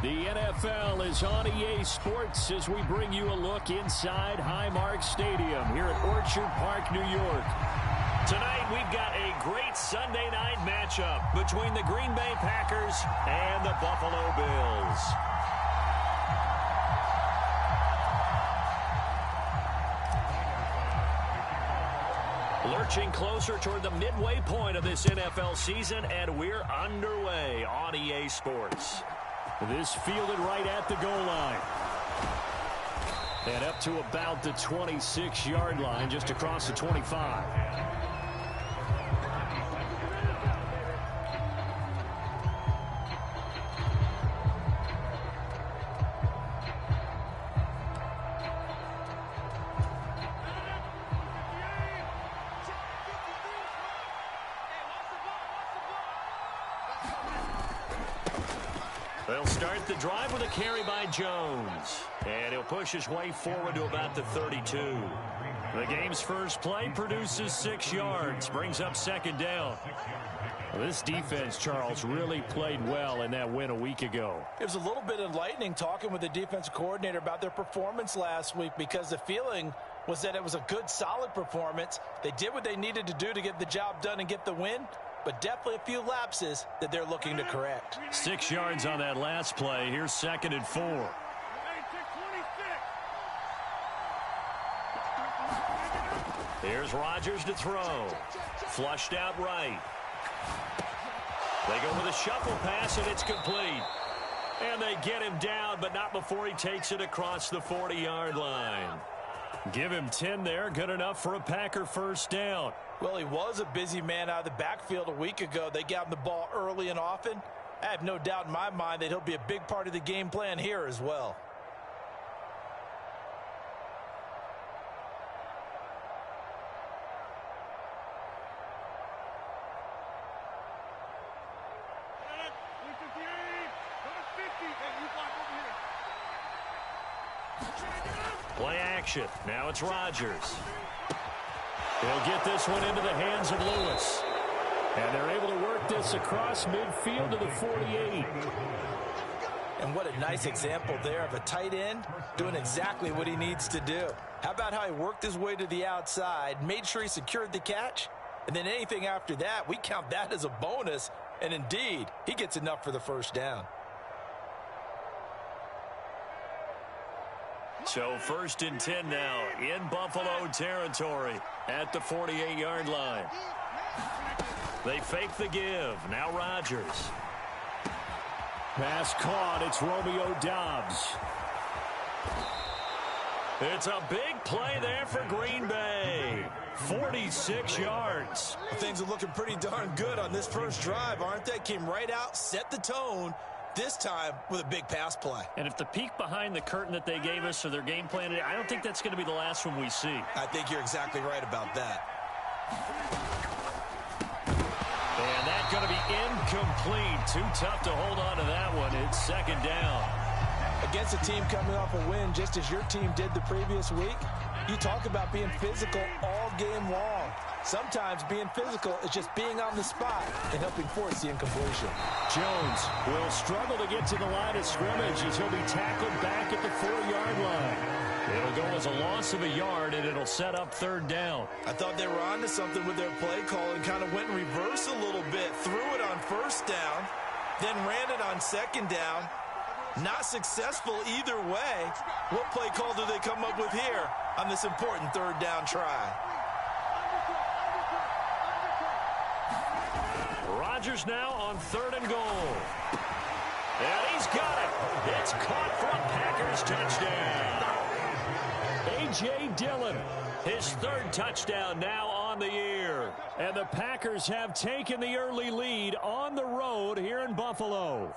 The NFL is on EA Sports as we bring you a look inside Highmark Stadium here at Orchard Park, New York. Tonight we've got a great Sunday night matchup between the Green Bay Packers and the Buffalo Bills. Lurching closer toward the midway point of this NFL season, and we're underway on EA Sports. This fielded right at the goal line. And up to about the 26-yard line, just across the 25. They'll start the drive with a carry by Jones. And he'll push his way forward to about the 32. The game's first play produces 6 yards. Brings up second down. Well, this defense, Charles, really played well in that win a week ago. It was a little bit enlightening talking with the defensive coordinator about their performance last week, because the feeling was that it was a good, solid performance. They did what they needed to do to get the job done and get the win. But definitely a few lapses that they're looking to correct. 6 yards on that last play. Here's 2nd and 4. Here's Rodgers to throw. Flushed out right. They go with a shuffle pass, and it's complete. And they get him down, but not before he takes it across the 40-yard line. Give him 10 there. Good enough for a Packer first down. Well, he was a busy man out of the backfield a week ago. They got him the ball early and often. I have no doubt in my mind that he'll be a big part of the game plan here as well. Play action. Now it's Rodgers. He'll get this one into the hands of Lewis. And they're able to work this across midfield to the 48. And what a nice example there of a tight end doing exactly what he needs to do. How about how he worked his way to the outside, made sure he secured the catch, and then anything after that, we count that as a bonus. And indeed, he gets enough for the first down. So 1st and 10 now in Buffalo territory at the 48-yard line. They fake the give. Now Rodgers. Pass caught. It's Romeo Doubs. It's a big play there for Green Bay. 46 yards. Things are looking pretty darn good on this first drive, aren't they? Came right out, set the tone. This time with a big pass play. And if the peek behind the curtain that they gave us or their game plan, I don't think that's going to be the last one we see. I think you're exactly right about that. And that's going to be incomplete. Too tough to hold on to that one. It's 2nd down. Against a team coming off a win just as your team did the previous week, you talk about being physical all game long. Sometimes being physical is just being on the spot and helping force the incompletion. Jones will struggle to get to the line of scrimmage as he'll be tackled back at the 4-yard line. It'll go as a loss of a yard, and it'll set up 3rd down. I thought they were onto something with their play call and kind of went in reverse a little bit. Threw it on 1st down, then ran it on 2nd down. Not successful either way. What play call do they come up with here on this important 3rd down try? Rodgers now on 3rd and goal. And he's got it. It's caught for a Packers touchdown. A.J. Dillon, his 3rd touchdown now on the year. And the Packers have taken the early lead on the road here in Buffalo.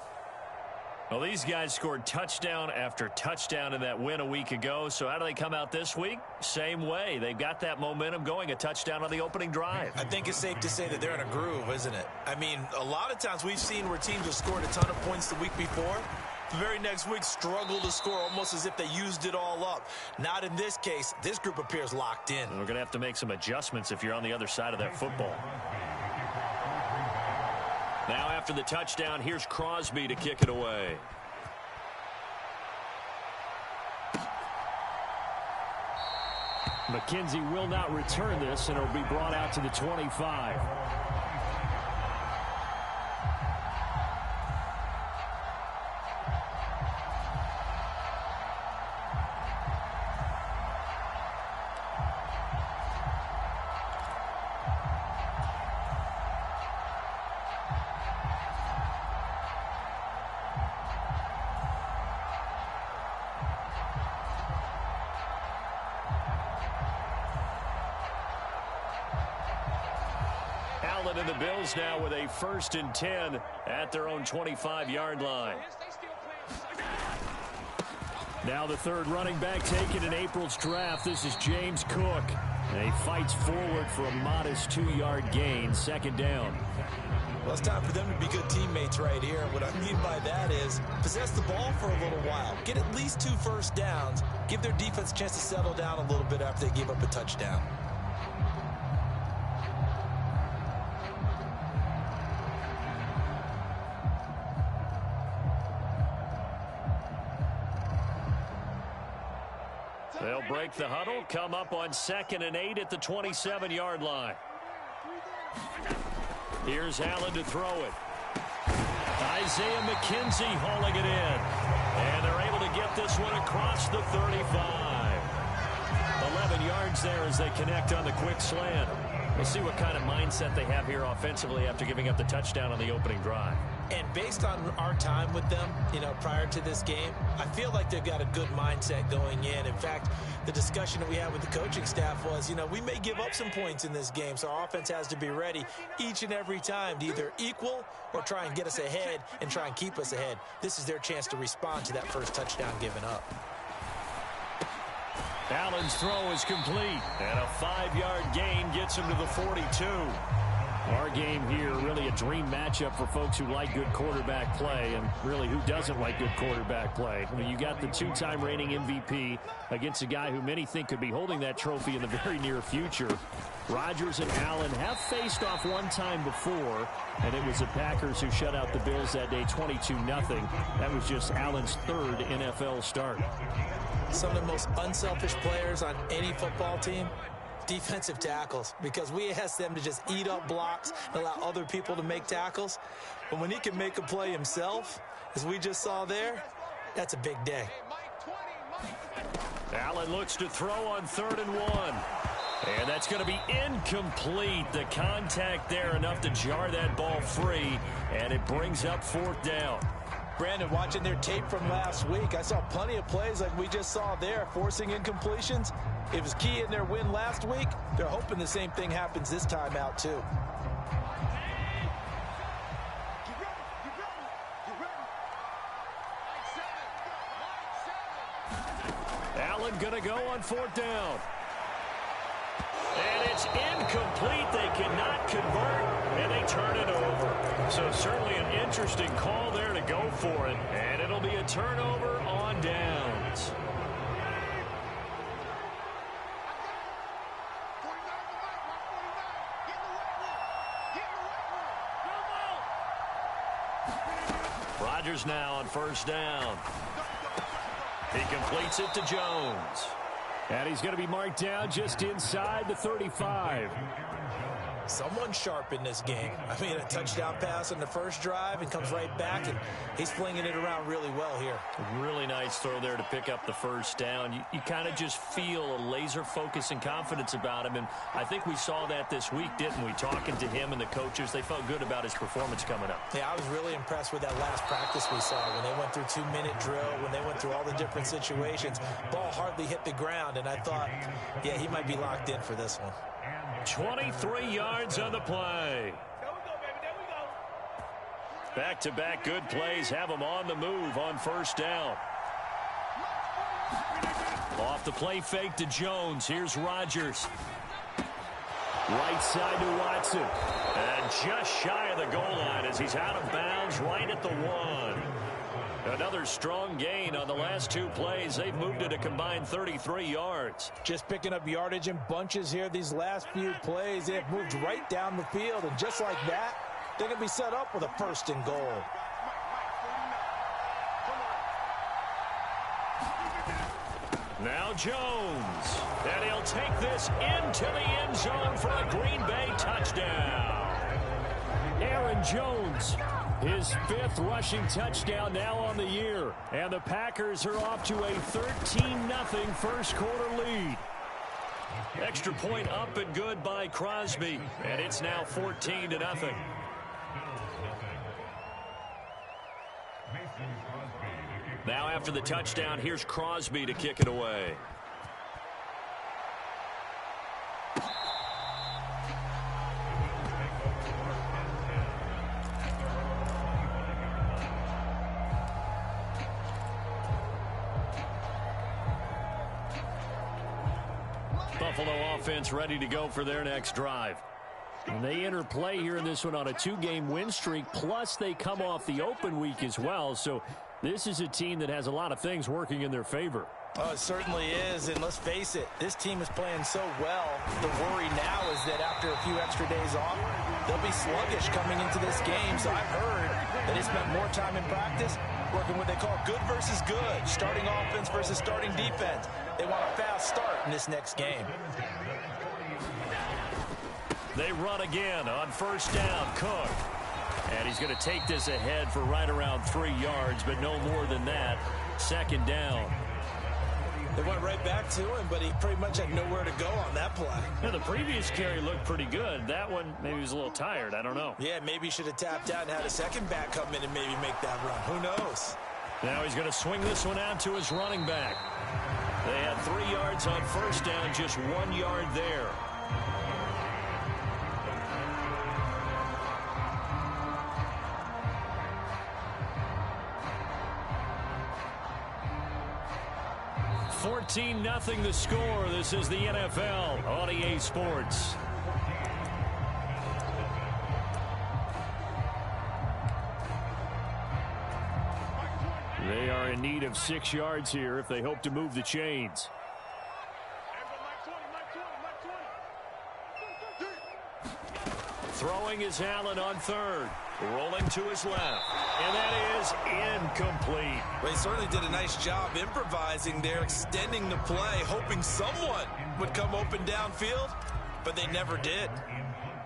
Well, these guys scored touchdown after touchdown in that win a week ago. So how do they come out this week? Same way. They've got that momentum going, a touchdown on the opening drive. I think it's safe to say that they're in a groove, isn't it? I mean, a lot of times we've seen where teams have scored a ton of points the week before. The very next week struggle to score almost as if they used it all up. Not in this case. This group appears locked in. And we're going to have to make some adjustments if you're on the other side of that football. Now after the touchdown, here's Crosby to kick it away. McKenzie will not return this, and it'll be brought out to the 25. Allen and the Bills now with a 1st and 10 at their own 25-yard line. Now the third running back taken in April's draft. This is James Cook. And he fights forward for a modest 2-yard gain, 2nd down. Well, it's time for them to be good teammates right here. What I mean by that is possess the ball for a little while. Get at least 2 first downs. Give their defense a chance to settle down a little bit after they give up a touchdown. They'll break the huddle, come up on 2nd and 8 at the 27-yard line. Here's Allen to throw it. Isaiah McKenzie hauling it in. And they're able to get this one across the 35. 11 yards there as they connect on the quick slant. We'll see what kind of mindset they have here offensively after giving up the touchdown on the opening drive. And based on our time with them, prior to this game, I feel like they've got a good mindset going in. In fact, the discussion that we had with the coaching staff was, we may give up some points in this game, so our offense has to be ready each and every time to either equal or try and get us ahead and try and keep us ahead. This is their chance to respond to that first touchdown given up. Allen's throw is complete, and a 5-yard gain gets him to the 42. Our game here, really a dream matchup for folks who like good quarterback play, and really who doesn't like good quarterback play. I mean, you got the 2-time reigning MVP against a guy who many think could be holding that trophy in the very near future. Rodgers and Allen have faced off one time before, and it was the Packers who shut out the Bills that day 22-0. That was just Allen's 3rd NFL start. Some of the most unselfish players on any football team, defensive tackles, because we ask them to just eat up blocks and allow other people to make tackles. But when he can make a play himself, as we just saw there, that's a big day. Allen looks to throw on 3rd and 1. And that's going to be incomplete. The contact there enough to jar that ball free, and it brings up 4th down. Brandon, watching their tape from last week, I saw plenty of plays like we just saw there, forcing incompletions. It was key in their win last week. They're hoping the same thing happens this time out, too. Allen going to go on 4th down. And it's incomplete. They cannot convert, and they turn it over. So certainly an interesting call there to go for it, and it'll be a turnover on downs. Rodgers now on 1st down. He completes it to Jones. And he's going to be marked down just inside the 35. Someone sharp in this game. I mean, a touchdown pass on the first drive and comes right back, and he's flinging it around really well here. Really nice throw there to pick up the 1st down. You kind of just feel a laser focus and confidence about him, and I think we saw that this week, didn't we? Talking to him and the coaches, they felt good about his performance coming up. Yeah, I was really impressed with that last practice we saw when they went through 2-minute drill, when they went through all the different situations. Ball hardly hit the ground, and I thought, yeah, he might be locked in for this one. 23 yards on the play. Back-to-back good plays have them on the move on 1st down. Off the play fake to Jones. Here's Rodgers. Right side to Watson. And just shy of the goal line as he's out of bounds right at the 1. Another strong gain on the last 2 plays. They've moved it a combined 33 yards. Just picking up yardage in bunches here these last few plays. They have moved right down the field, and just like that, they're going to be set up with a 1st and goal. Now Jones. And he'll take this into the end zone for a Green Bay touchdown. Aaron Jones, his 5th rushing touchdown now on the year. And the Packers are off to a 13-0 first quarter lead. Extra point up and good by Crosby. And it's now 14-0. Now after the touchdown, here's Crosby to kick it away. Buffalo offense ready to go for their next drive. And they enter play here in this one on a 2-game win streak, plus they come off the open week as well. So this is a team that has a lot of things working in their favor. Oh, it certainly is, and let's face it, this team is playing so well. The worry now is that after a few extra days off, they'll be sluggish coming into this game. So I've heard that they spent more time in practice working what they call good versus good, starting offense versus starting defense. They want a fast start in this next game. They run again on first down. Cook. And he's going to take this ahead for right around 3 yards, but no more than that. Second down. They went right back to him, but he pretty much had nowhere to go on that play. Now, the previous carry looked pretty good. That one, maybe he was a little tired. I don't know. Yeah, maybe he should have tapped out and had a second back come in and maybe make that run. Who knows? Now he's going to swing this one out to his running back. They had 3 yards on first down, just 1 yard there. $14-0 the score. This is the NFL on EA Sports. They are in need of 6 yards here if they hope to move the chains. Throwing is Allen on third. Rolling to his left. And that is incomplete. Well, he certainly did a nice job improvising there, extending the play, hoping someone would come open downfield, but they never did.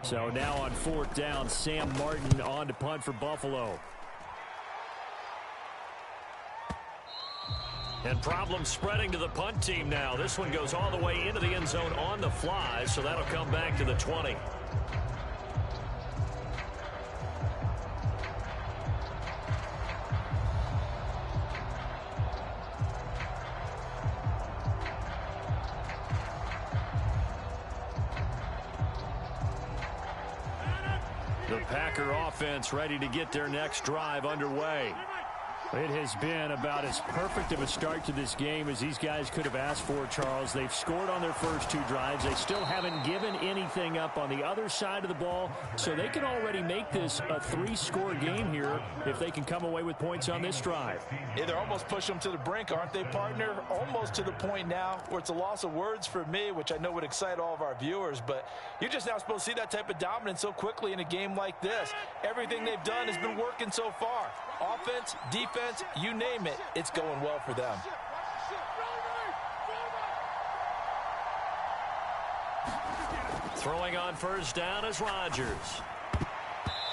So now on fourth down, Sam Martin on to punt for Buffalo. And problems spreading to the punt team now. This one goes all the way into the end zone on the fly, so that'll come back to the 20. The Packer offense ready to get their next drive underway. It has been about as perfect of a start to this game as these guys could have asked for, Charles. They've scored on their first 2 drives. They still haven't given anything up on the other side of the ball, so they can already make this a 3-score game here if they can come away with points on this drive. Yeah, they're almost pushing them to the brink, aren't they, partner? Almost to the point now where it's a loss of words for me, which I know would excite all of our viewers, but you're just now supposed to see that type of dominance so quickly in a game like this. Everything they've done has been working so far. Offense, defense, you name it, it's going well for them. Throwing on first down is Rodgers.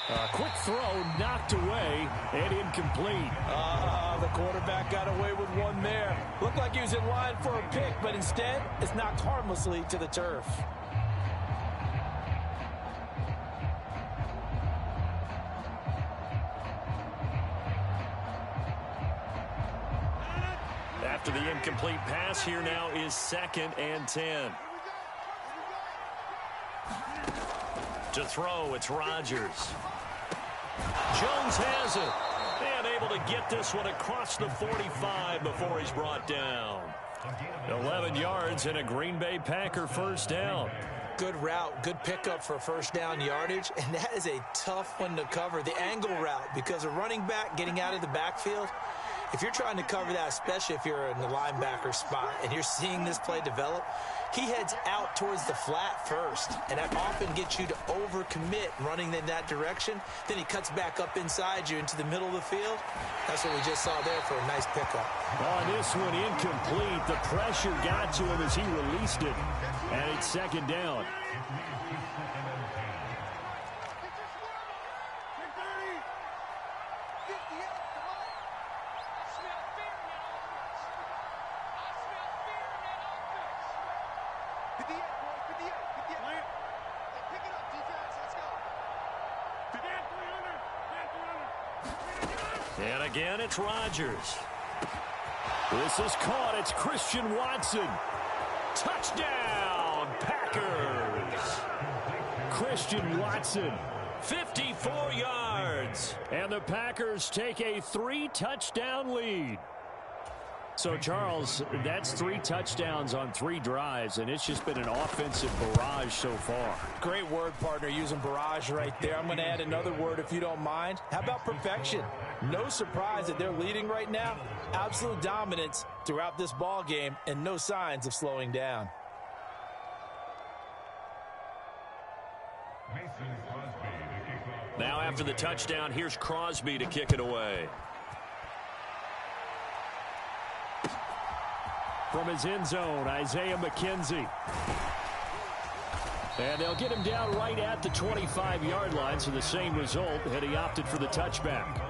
A quick throw knocked away and incomplete. The quarterback got away with one there. Looked like he was in line for a pick, but instead it's knocked harmlessly to the turf. After the incomplete pass, here now is 2nd and 10. To throw, it's Rodgers. Jones has it. And able to get this one across the 45 before he's brought down. 11 yards and a Green Bay Packer first down. Good route, good pickup for first down yardage, and that is a tough one to cover. The angle route, because a running back getting out of the backfield, If you're trying to cover that, especially if you're in the linebacker spot and you're seeing this play develop, he heads out towards the flat first, and that often gets you to overcommit running in that direction. Then he cuts back up inside you into the middle of the field. That's what we just saw there for a nice pickup. On this one, incomplete. The pressure got to him as he released it, and it's second down. And again, it's Rodgers. This is caught. It's Christian Watson. Touchdown, Packers. Christian Watson, 54 yards. And the Packers take a 3-touchdown lead. So, Charles, that's 3 touchdowns on 3 drives, and it's just been an offensive barrage so far. Great word, partner, using barrage right there. I'm going to add another word if you don't mind. How about perfection? No surprise that they're leading right now. Absolute dominance throughout this ball game and no signs of slowing down. Now after the touchdown, here's Crosby to kick it away. From his end zone, Isaiah McKenzie. And they'll get him down right at the 25-yard line, so the same result, and he opted for the touchback.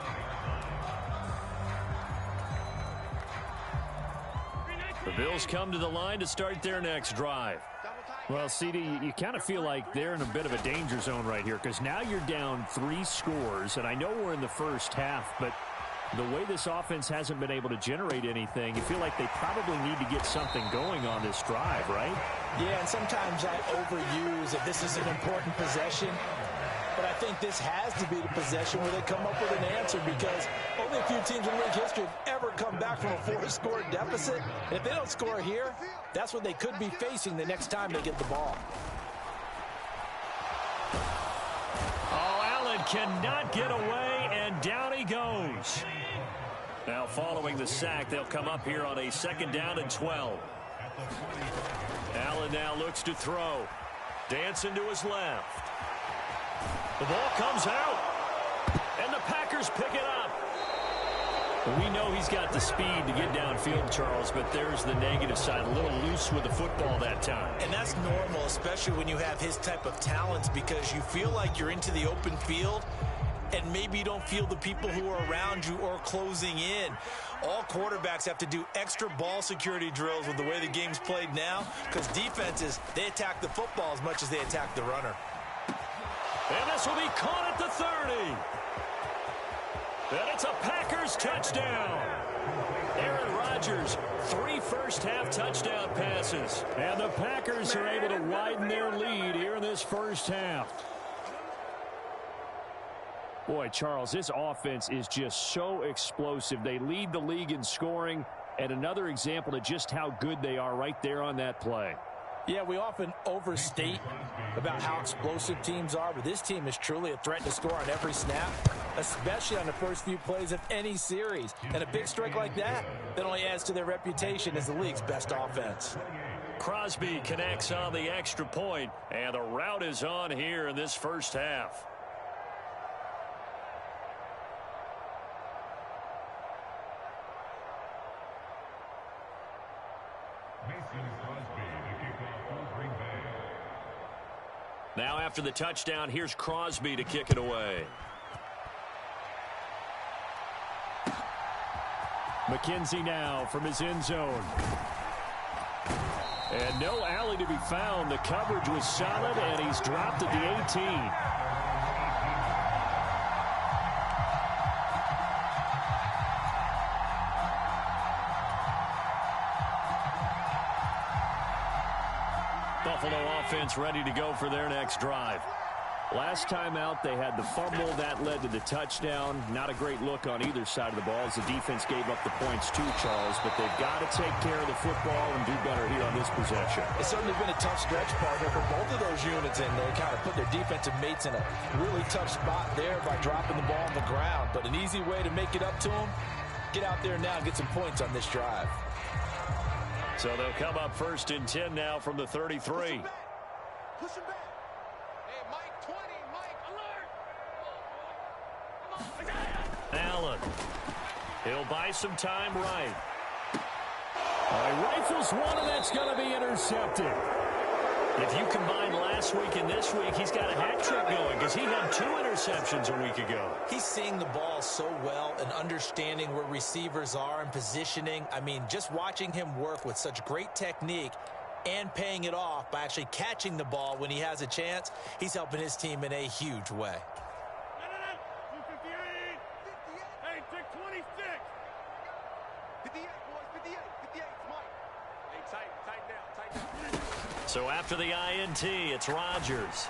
The Bills come to the line to start their next drive. Well, CD, you kind of feel like they're in a bit of a danger zone right here because now you're down 3 scores, and I know we're in the first half, but the way this offense hasn't been able to generate anything, you feel like they probably need to get something going on this drive, right? Yeah, and sometimes I overuse that this is an important possession. But I think this has to be the possession where they come up with an answer because only a few teams in league history have ever come back from a 4-score deficit. And if they don't score here, that's what they could be facing the next time they get the ball. Oh, Allen cannot get away, and down he goes. Now following the sack, they'll come up here on a 2nd down and 12. Allen now looks to throw. Dancing to his left. The ball comes out, and the Packers pick it up. We know he's got the speed to get downfield, Charles, but there's the negative side. A little loose with the football that time. And that's normal, especially when you have his type of talents, because you feel like you're into the open field, and maybe you don't feel the people who are around you or closing in. All quarterbacks have to do extra ball security drills with the way the game's played now, because defenses, they attack the football as much as they attack the runner. And this will be caught at the 30. And it's a Packers touchdown. Aaron Rodgers, 3 first-half touchdown passes. And the Packers are able to widen their lead here in this first half. Boy, Charles, this offense is just so explosive. They lead the league in scoring, and another example of just how good they are right there on that play. Yeah, we often overstate about how explosive teams are, but this team is truly a threat to score on every snap, especially on the first few plays of any series. And a big strike like that only adds to their reputation as the league's best offense. Crosby connects on the extra point, and the route is on here in this first half. Now after the touchdown, here's Crosby to kick it away. McKenzie now from his end zone. And no alley to be found. The coverage was solid, and he's dropped at the 18. Buffalo offense ready to go for their next drive. Last time out, they had the fumble. That led to the touchdown. Not a great look on either side of the ball as the defense gave up the points too, Charles. But they've got to take care of the football and do better here on this possession. It's certainly been a tough stretch, partner, for both of those units, and they kind of put their defensive mates in a really tough spot there by dropping the ball on the ground. But an easy way to make it up to them, get out there now and get some points on this drive. So they'll come up 1st and 10 now from the 33. Push him back. Hey, Mike 20. Mike, alert. Allen. He'll buy some time right. He rifles one, and that's going to be intercepted. If you combine last week and this week, he's got a hat trick going because he had 2 interceptions a week ago. He's seeing the ball so well and understanding where receivers are and positioning. I mean, just watching him work with such great technique and paying it off by actually catching the ball when he has a chance, he's helping his team in a huge way. 258. Hey, take 26. 58, boys, 58. 58, Mike. Hey, tight down. So after the INT, it's Rodgers.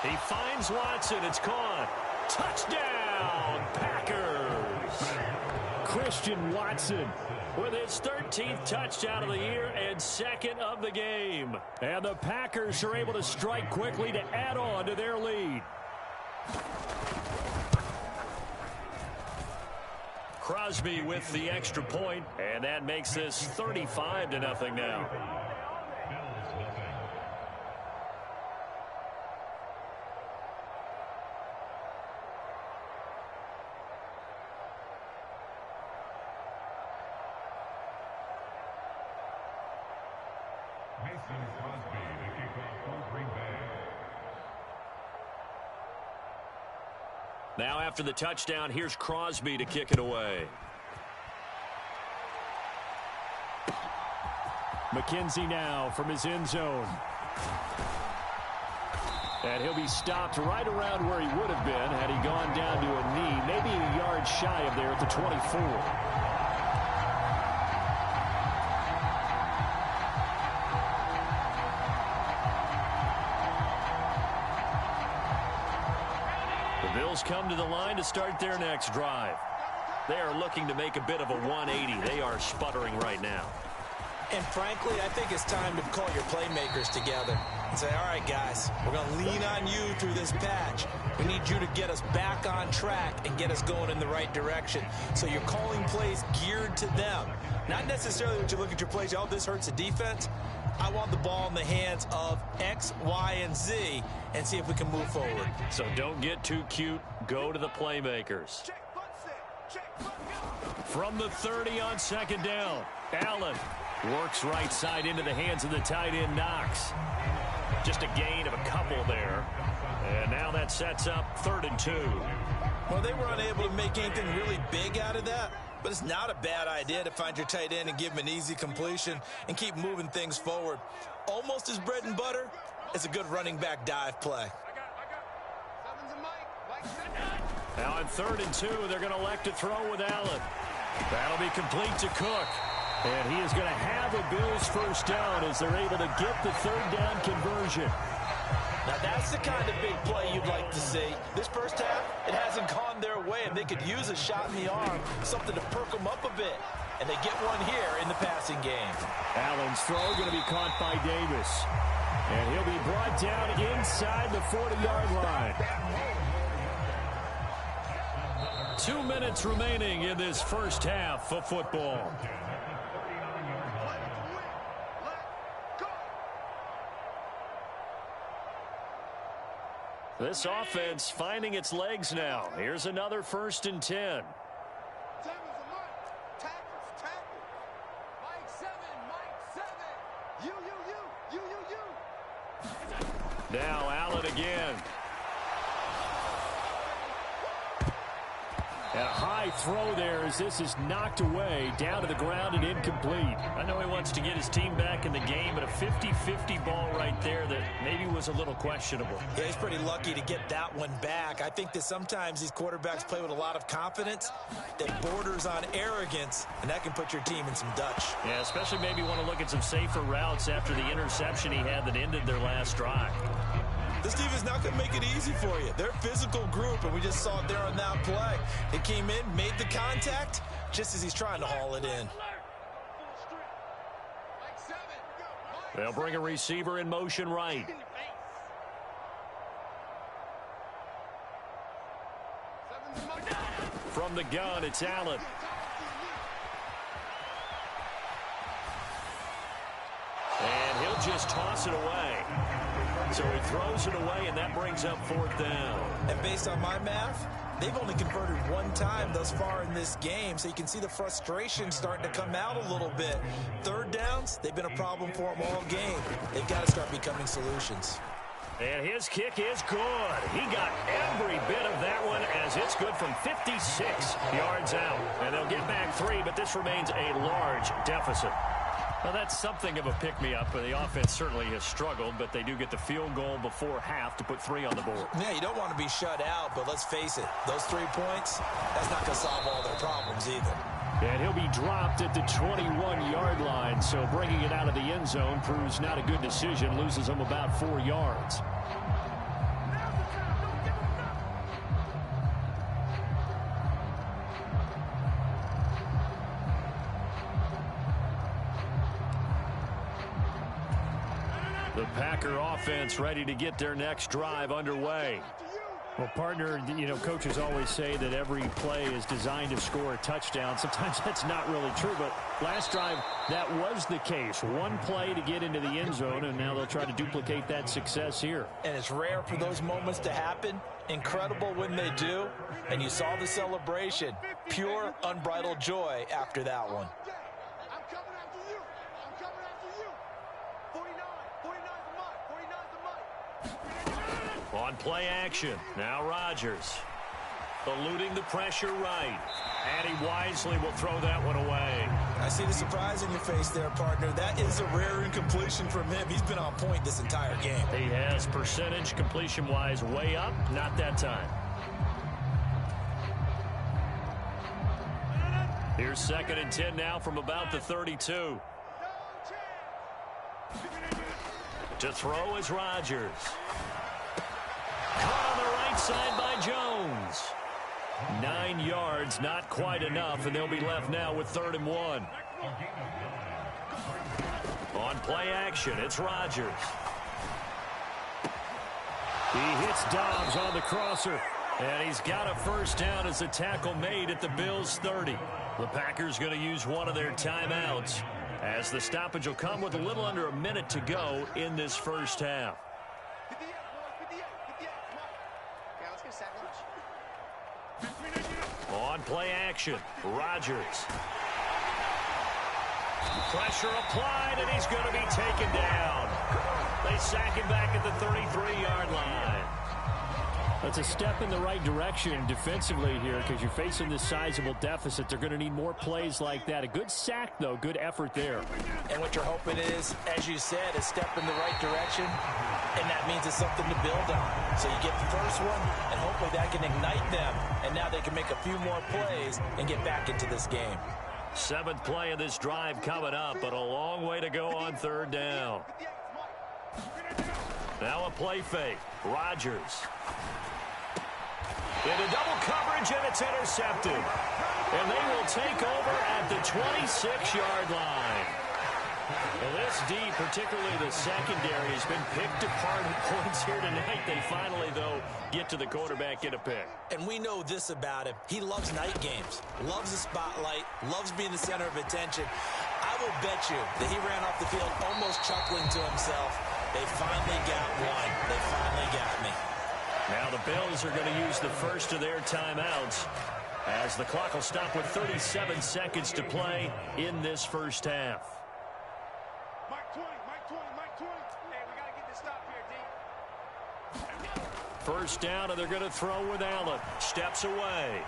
He finds Watson. It's caught. Touchdown, Packers. Christian Watson with his 13th touchdown of the year and 2nd of the game. And the Packers are able to strike quickly to add on to their lead. Crosby with the extra point, and that makes this 35-0 now. Now after the touchdown, here's Crosby to kick it away. McKenzie now from his end zone. And he'll be stopped right around where he would have been had he gone down to a knee, maybe a yard shy of there at the 24. Come to the line to start their next drive. They are looking to make a bit of a 180. They are sputtering right now. And frankly, I think it's time to call your playmakers together and say, all right, guys, we're going to lean on you through this patch. We need you to get us back on track and get us going in the right direction. So you're calling plays geared to them. Not necessarily that you look at your plays, oh, this hurts the defense. I want the ball in the hands of X, Y, and Z and see if we can move forward. So don't get too cute. Go to the playmakers. From the 30 on 2nd down, Allen works right side into the hands of the tight end Knox. Just a gain of a couple there. And now that sets up 3rd and 2. Well, they were unable to make anything really big out of that. But it's not a bad idea to find your tight end and give him an easy completion and keep moving things forward. Almost as bread and butter as a good running back dive play. Now on 3rd and 2, they're going to elect to throw with Allen. That'll be complete to Cook. And he is going to have a Bills first down as they're able to get the 3rd down conversion. Now, that's the kind of big play you'd like to see. This first half, it hasn't gone their way, and they could use a shot in the arm, something to perk them up a bit. And they get one here in the passing game. Allen's throw going to be caught by Davis. And he'll be brought down inside the 40-yard line. 2 minutes remaining in this first half of football. This offense finding its legs now. Here's another 1st and 10. Now Allen again. And a high throw there as this is knocked away, down to the ground and incomplete. I know he wants to get his team back in the game, but a 50-50 ball right there that maybe was a little questionable. Yeah, he's pretty lucky to get that one back. I think that sometimes these quarterbacks play with a lot of confidence that borders on arrogance, and that can put your team in some Dutch. Yeah, especially maybe want to look at some safer routes after the interception he had that ended their last drive. This team is not going to make it easy for you. They're a physical group, and we just saw it there on that play. They came in, made the contact, just as he's trying to haul it in. They'll bring a receiver in motion right. From the gun, it's Allen. And he'll just toss it away. So he throws it away, and that brings up 4th down. And based on my math, they've only converted one time thus far in this game, so you can see the frustration starting to come out a little bit. 3rd downs, they've been a problem for them all game. They've got to start becoming solutions. And his kick is good. He got every bit of that one as it's good from 56 yards out. And they'll get back 3, but this remains a large deficit. Well, that's something of a pick-me-up. The offense certainly has struggled, but they do get the field goal before half to put 3 on the board. Yeah, you don't want to be shut out, but let's face it, those 3 points, that's not going to solve all their problems either. And he'll be dropped at the 21-yard line, so bringing it out of the end zone proves not a good decision, loses him about 4 yards. The Packer offense ready to get their next drive underway. Well, partner, coaches always say that every play is designed to score a touchdown. Sometimes that's not really true, but last drive, that was the case. One play to get into the end zone, and now they'll try to duplicate that success here. And it's rare for those moments to happen. Incredible when they do. And you saw the celebration. Pure, unbridled joy after that one. On play action, now Rodgers. Eluding the pressure right. And he wisely will throw that one away. I see the surprise in your face there, partner. That is a rare incompletion from him. He's been on point this entire game. He has percentage completion-wise way up. Not that time. Here's 2nd and 10 now from about the 32. To throw is Rodgers. Caught on the right side by Jones. 9 yards, not quite enough, and they'll be left now with 3rd and 1. On play action, it's Rodgers. He hits Dobbs on the crosser, and he's got a 1st down as the tackle made at the Bills' 30. The Packers going to use one of their timeouts, as the stoppage will come with a little under a minute to go in this first half. On play action, Rodgers. Pressure applied, and he's going to be taken down. They sack him back at the 33-yard line. That's a step in the right direction defensively here because you're facing this sizable deficit. They're going to need more plays like that. A good sack, though. Good effort there. And what you're hoping is, as you said, a step in the right direction, and that means it's something to build on. So you get the first one, and hopefully that can ignite them, and now they can make a few more plays and get back into this game. 7th play of this drive coming up, but a long way to go on 3rd down. Now a play fake. Rodgers. Into double coverage, and it's intercepted. And they will take over at the 26-yard line. Well, this D, particularly the secondary, has been picked apart at points here tonight. They finally, though, get to the quarterback, get a pick. And we know this about him. He loves night games, loves the spotlight, loves being the center of attention. I will bet you that he ran off the field almost chuckling to himself. They finally got one. They finally got me. Now the Bills are going to use the first of their timeouts as the clock will stop with 37 seconds to play in this first half. Mike 20, Mike 20, Mike 20. Hey, we got to get this stop here, D. First down, and they're going to throw with Allen. Steps away.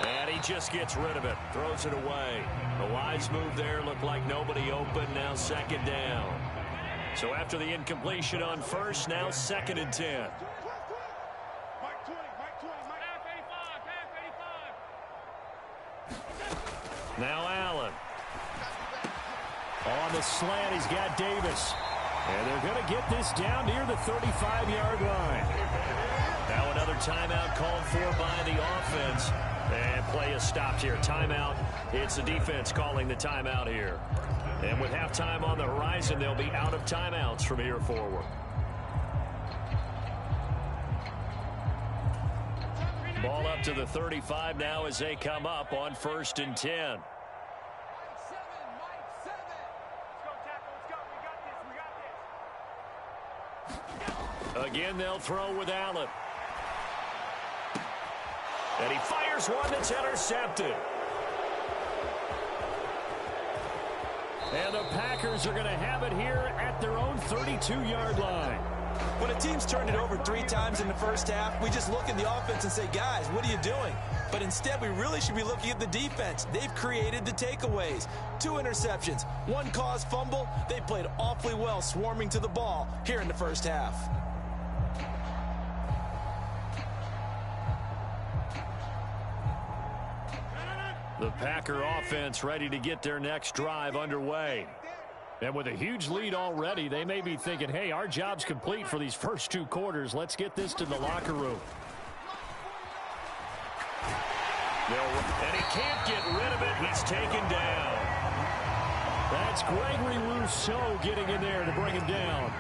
And he just gets rid of it. Throws it away. The wise move there. Looked like nobody open. Now 2nd down. So after the incompletion on first, now 2nd and 10. Mike 20, Mike 20, Mike. Half 85. Now Allen. On the slant, he's got Davis. And they're going to get this down near the 35-yard line. Now another timeout called for by the offense. And play is stopped here. Timeout. It's the defense calling the timeout here. And with halftime on the horizon, they'll be out of timeouts from here forward. Ball up to the 35 now as they come up on 1st and 10. Again, they'll throw with Allen. And he fires one that's intercepted. And the Packers are going to have it here at their own 32-yard line. When a team's turned it over 3 times in the first half, we just look at the offense and say, guys, what are you doing? But instead, we really should be looking at the defense. They've created the takeaways. 2 interceptions, 1 caused fumble. They played awfully well swarming to the ball here in the first half. The Packer offense ready to get their next drive underway. And with a huge lead already, they may be thinking, hey, our job's complete for these first 2 quarters. Let's get this to the locker room. And he can't get rid of it. He's taken down. That's Gregory Rousseau getting in there to bring him down.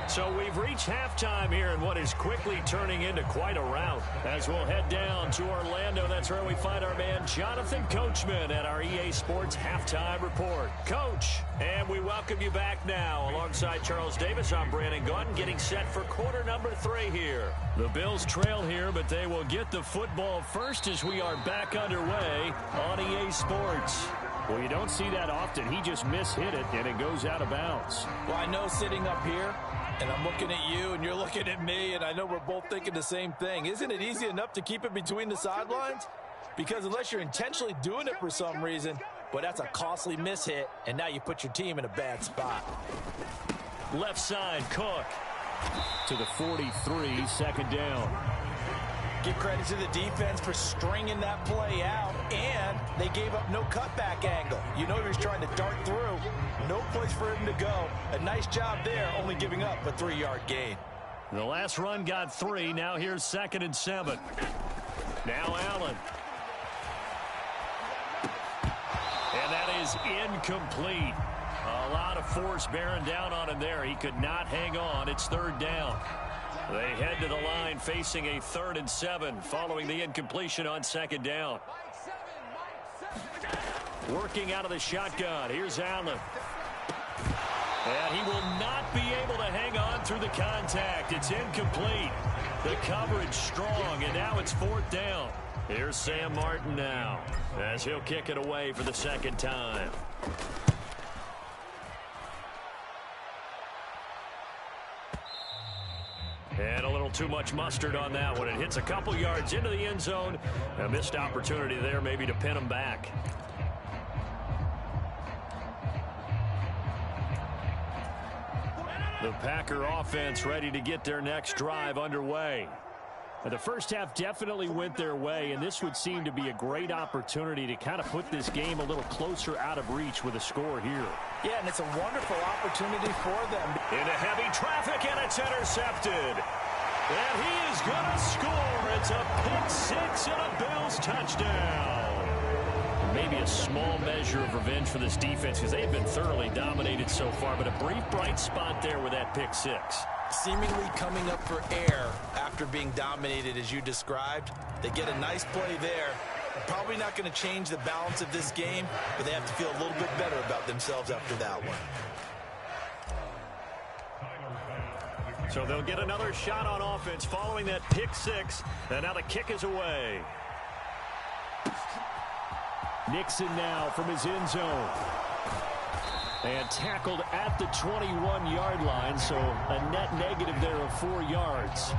So we've reached halftime here in what is quickly turning into quite a rout. As we'll head down to Orlando, that's where we find our man Jonathan Coachman at our EA Sports Halftime Report. Coach, and we welcome you back now. Alongside Charles Davis, I'm Brandon Gunn, getting set for quarter number 3 here. The Bills trail here, but they will get the football first as we are back underway on EA Sports. Well, you don't see that often. He just mishit it, and it goes out of bounds. Well, I know sitting up here, and I'm looking at you, and you're looking at me, and I know we're both thinking the same thing. Isn't it easy enough to keep it between the sidelines? Because unless you're intentionally doing it for some reason, but that's a costly mishit, and now you put your team in a bad spot. Left side, Cook. To the 43, 2nd down. Give credit to the defense for stringing that play out, and they gave up no cutback angle. You know he was trying to dart through. No place for him to go. A nice job there, only giving up a 3-yard gain. The last run got 3. Now here's 2nd and 7. Now Allen. And that is incomplete. A lot of force bearing down on him there. He could not hang on. It's 3rd down. They head to the line facing a 3rd and 7 following the incompletion on 2nd down. Working out of the shotgun. Here's Allen. And he will not be able to hang on through the contact. It's incomplete. The coverage strong, and now it's 4th down. Here's Sam Martin now as he'll kick it away for the 2nd time. And a little too much mustard on that one. It hits a couple yards into the end zone. A missed opportunity there maybe to pin him back. The Packer offense ready to get their next drive underway. The first half definitely went their way, and this would seem to be a great opportunity to kind of put this game a little closer out of reach with a score here. Yeah, and it's a wonderful opportunity for them. Into heavy traffic, and it's intercepted. And he is going to score. It's a pick-6 and a Bills touchdown. Maybe a small measure of revenge for this defense because they've been thoroughly dominated so far, but a brief bright spot there with that pick-6. Seemingly coming up for air after being dominated as you described. They get a nice play there. Probably not going to change the balance of this game, but they have to feel a little bit better about themselves after that one. So they'll get another shot on offense following that pick-6, and now the kick is away. Nixon now from his end zone. And tackled at the 21-yard line, so a net negative there of 4 yards.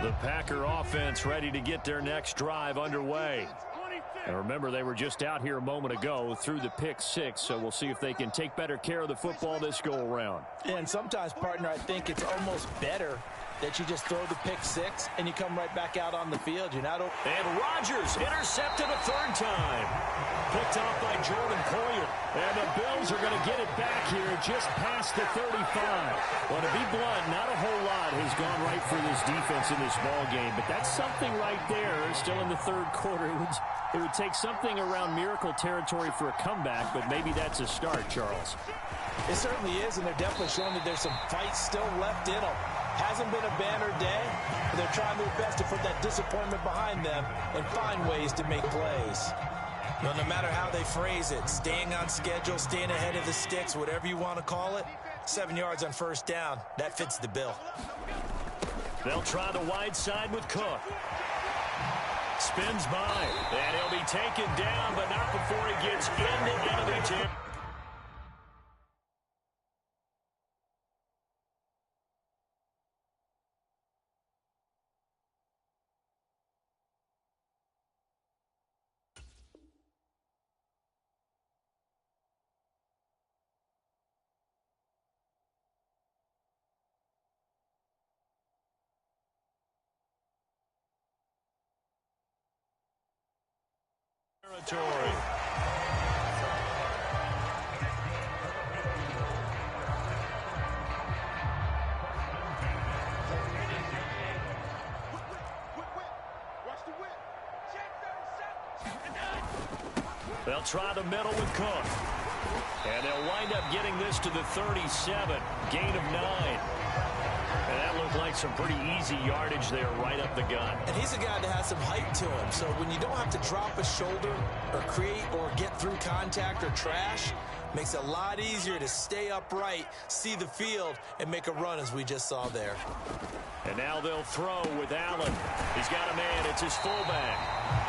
The Packer offense ready to get their next drive underway. And remember, they were just out here a moment ago through the pick-6, so we'll see if they can take better care of the football this go-around. And sometimes, partner, I think it's almost better that you just throw the pick six and you come right back out on the field. You're not. And Rodgers intercepted a third time. Picked off by Jordan Poyer. And the Bills are going to get it back here just past the 35. Well, to be blunt, not a whole lot has gone right for this defense in this ball game, but that's something right there. Still in the third quarter. It would take something around miracle territory for a comeback, but maybe that's a start, Charles. It certainly is, and they're definitely showing that there's some fight still left in them. Hasn't been a banner day, but they're trying their best to put that disappointment behind them and find ways to make plays. Well, no matter how they phrase it, staying on schedule, staying ahead of the sticks, whatever you want to call it, 7 yards on first down, that fits the bill. They'll try the wide side with Cook. Spins by, and he'll be taken down, but not before he gets into enemy territory. They'll try the middle with Cook. And they'll wind up getting this to the 37. Gain of 9. And that looked like some pretty easy yardage there right up the gut. And he's a guy that has some height to him. So when you don't have to drop a shoulder or create or get through contact or trash, makes it a lot easier to stay upright, see the field, and make a run as we just saw there. And now they'll throw with Allen. He's got a man. It's his fullback.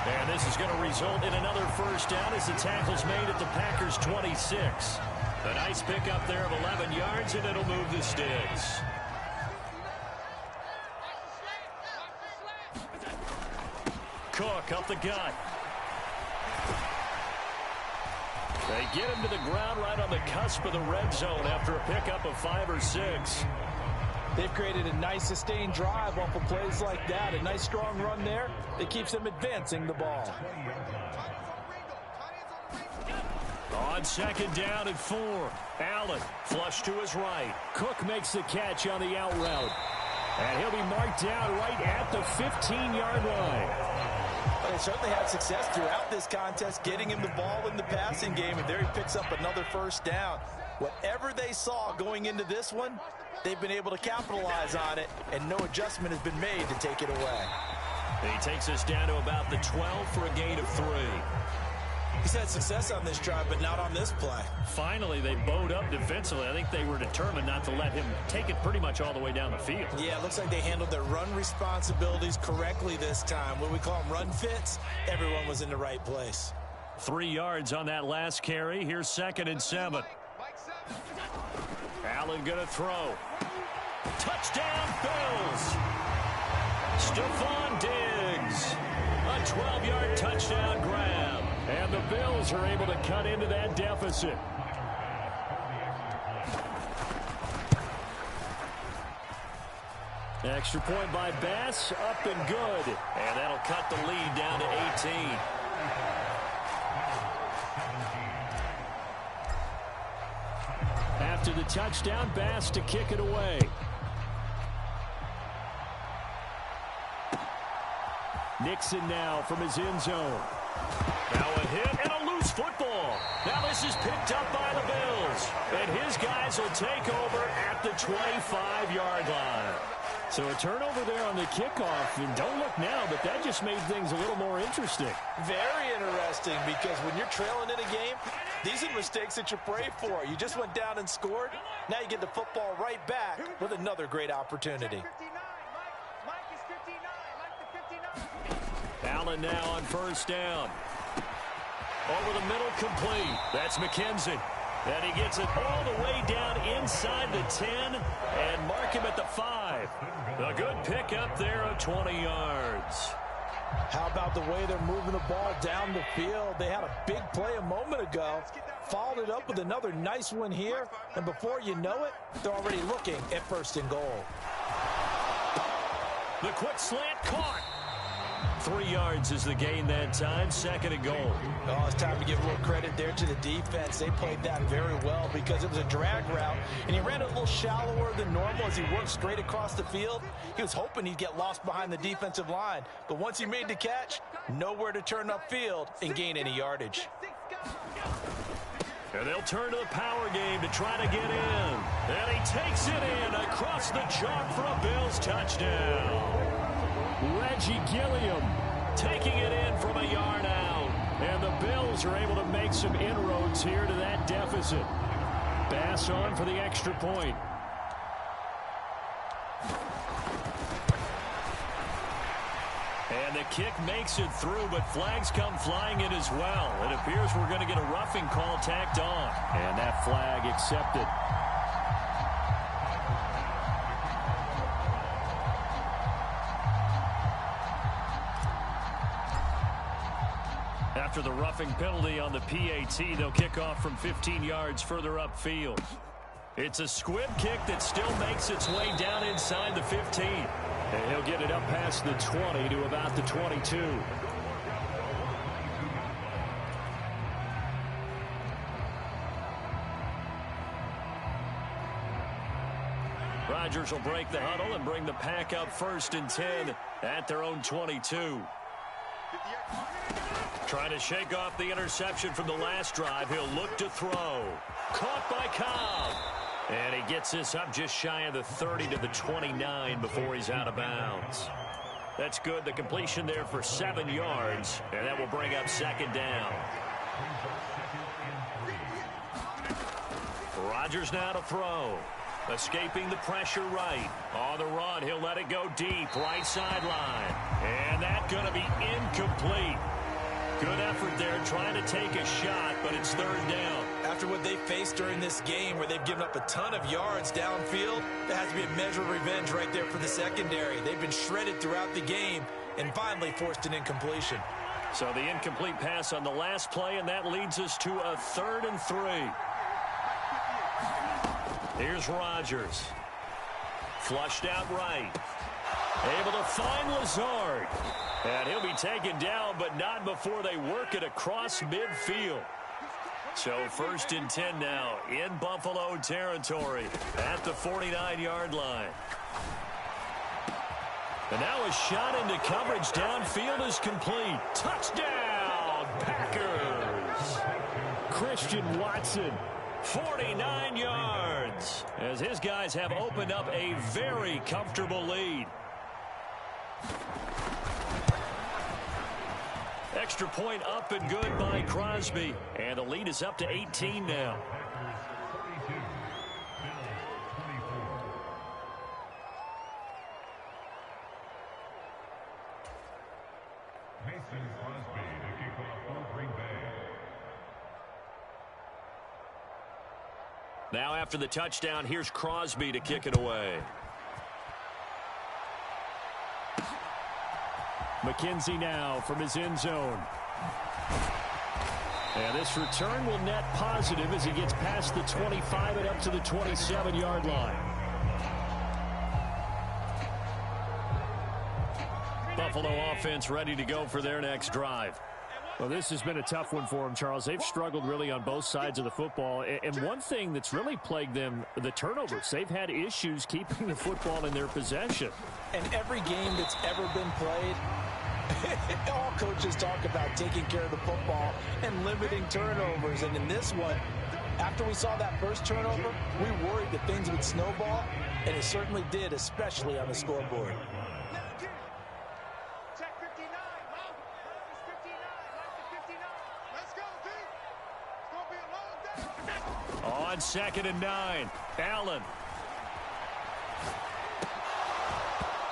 And this is going to result in another first down as the tackle's made at the Packers' 26. A nice pickup there of 11 yards, and it'll move the sticks. Cook up the gut. They get him to the ground right on the cusp of the red zone after a pickup of 5 or 6. They've created a nice sustained drive off of plays like that. A nice strong run there that keeps them advancing the ball. On second down and 4. Allen flush to his right. Cook makes the catch on the out route. And he'll be marked down right at the 15-yard line. Well, they certainly had success throughout this contest, getting him the ball in the passing game, and there he picks up another first down. Whatever they saw going into this one, they've been able to capitalize on it, and no adjustment has been made to take it away. He takes us down to about the 12 for a gain of 3. He's had success on this drive, but not on this play. Finally, they bowed up defensively. I think they were determined not to let him take it pretty much all the way down the field. Yeah, it looks like they handled their run responsibilities correctly this time. What we call them run fits, everyone was in the right place. 3 yards on that last carry. Here's 2nd and 7. Allen going to throw. Touchdown, Bills. Stephon Diggs. A 12-yard touchdown grab. And the Bills are able to cut into that deficit. Extra point by Bass, up and good. And that'll cut the lead down to 18. After the touchdown, Bass to kick it away. Nixon now from his end zone. Now a hit and a loose football. Now this is picked up by the Bills. And his guys will take over at the 25-yard line. So a turnover there on the kickoff. And don't look now, but that just made things a little more interesting. Very interesting, because when you're trailing in a game, these are mistakes that you pray for. You just went down and scored. Now you get the football right back with another great opportunity. Allen now on first down. Over the middle, complete. That's McKenzie. And he gets it all the way down inside the 10 and mark him at the 5. A good pickup there of 20 yards. How about the way they're moving the ball down the field? They had a big play a moment ago, followed it up with another nice one here, and before you know it, they're already looking at 1st and goal. The quick slant caught. 3 yards is the gain that time. 2nd and goal. Oh, it's time to give a little credit there to the defense. They played that very well because it was a drag route, and he ran a little shallower than normal as he worked straight across the field. He was hoping he'd get lost behind the defensive line, but once he made the catch, nowhere to turn upfield and gain any yardage. And they'll turn to the power game to try to get in. And he takes it in across the chalk for a Bills touchdown. Reggie Gilliam taking it in from a yard out. And the Bills are able to make some inroads here to that deficit. Bass on for the extra point. And the kick makes it through, but flags come flying in as well. It appears we're going to get a roughing call tacked on. And that flag accepted. After the roughing penalty on the PAT, they'll kick off from 15 yards further upfield. It's a squib kick that still makes its way down inside the 15. And he'll get it up past the 20 to about the 22. Rodgers will break the huddle and bring the pack up 1st and 10 at their own 22. Trying to shake off the interception from the last drive. He'll look to throw. Caught by Cobb. And he gets this up just shy of the 30 to the 29 before he's out of bounds. That's good. The completion there for 7 yards. And that will bring up 2nd down. Rodgers now to throw. Escaping the pressure right. On the run, he'll let it go deep. Right sideline. And that's going to be incomplete. Good effort there trying to take a shot, but it's 3rd down. After what they faced during this game where they've given up a ton of yards downfield, there has to be a measure of revenge right there for the secondary. They've been shredded throughout the game and finally forced an incompletion. So the incomplete pass on the last play, and that leads us to a 3rd and 3. Here's Rodgers. Flushed out right. Able to find Lazard. And he'll be taken down, but not before they work it across midfield. So 1st and 10 now in Buffalo territory at the 49-yard line. And now a shot into coverage downfield is complete. Touchdown, Packers. Christian Watson, 49 yards, as his guys have opened up a very comfortable lead. Extra point up and good by Crosby. And the lead is up to 18 now. Mason Crosby to kick off for Green Bay. Now after the touchdown, here's Crosby to kick it away. McKenzie now from his end zone. And this return will net positive as he gets past the 25 and up to the 27-yard line. Buffalo offense ready to go for their next drive. Well, this has been a tough one for them, Charles. They've struggled really on both sides of the football. And one thing that's really plagued them, the turnovers. They've had issues keeping the football in their possession. And every game that's ever been played, all coaches talk about taking care of the football and limiting turnovers. And in this one, after we saw that first turnover, we worried that things would snowball, and it certainly did, especially on the scoreboard. Check 59, Mom. This is 59. Like the 59. Let's go, D. It's going to be a long day. On 2nd and 9, Allen.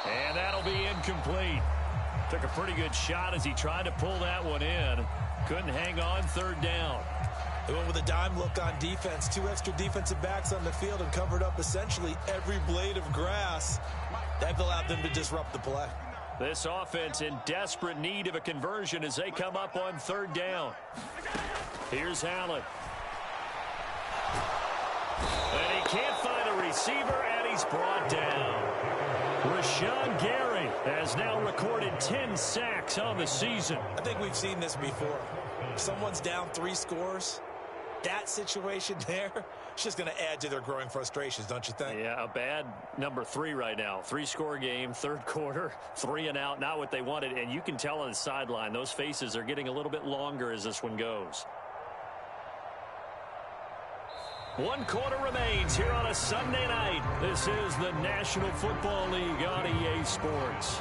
And that'll be incomplete. Took a pretty good shot as he tried to pull that one in. Couldn't hang on 3rd down. They went with a dime look on defense. 2 extra defensive backs on the field and covered up essentially every blade of grass. That allowed them to disrupt the play. This offense in desperate need of a conversion as they come up on 3rd down. Here's Allen. And he can't find a receiver, and he's brought down. Rashawn Gary has now recorded 10 sacks on the season. I think we've seen this before. If someone's down 3 scores, that situation there, it's just going to add to their growing frustrations, don't you think? Yeah, a bad number 3 right now. 3-score game, third quarter, 3 and out, not what they wanted. And you can tell on the sideline, those faces are getting a little bit longer as this one goes. 1 quarter remains here on a Sunday night. This is the National Football League on EA Sports.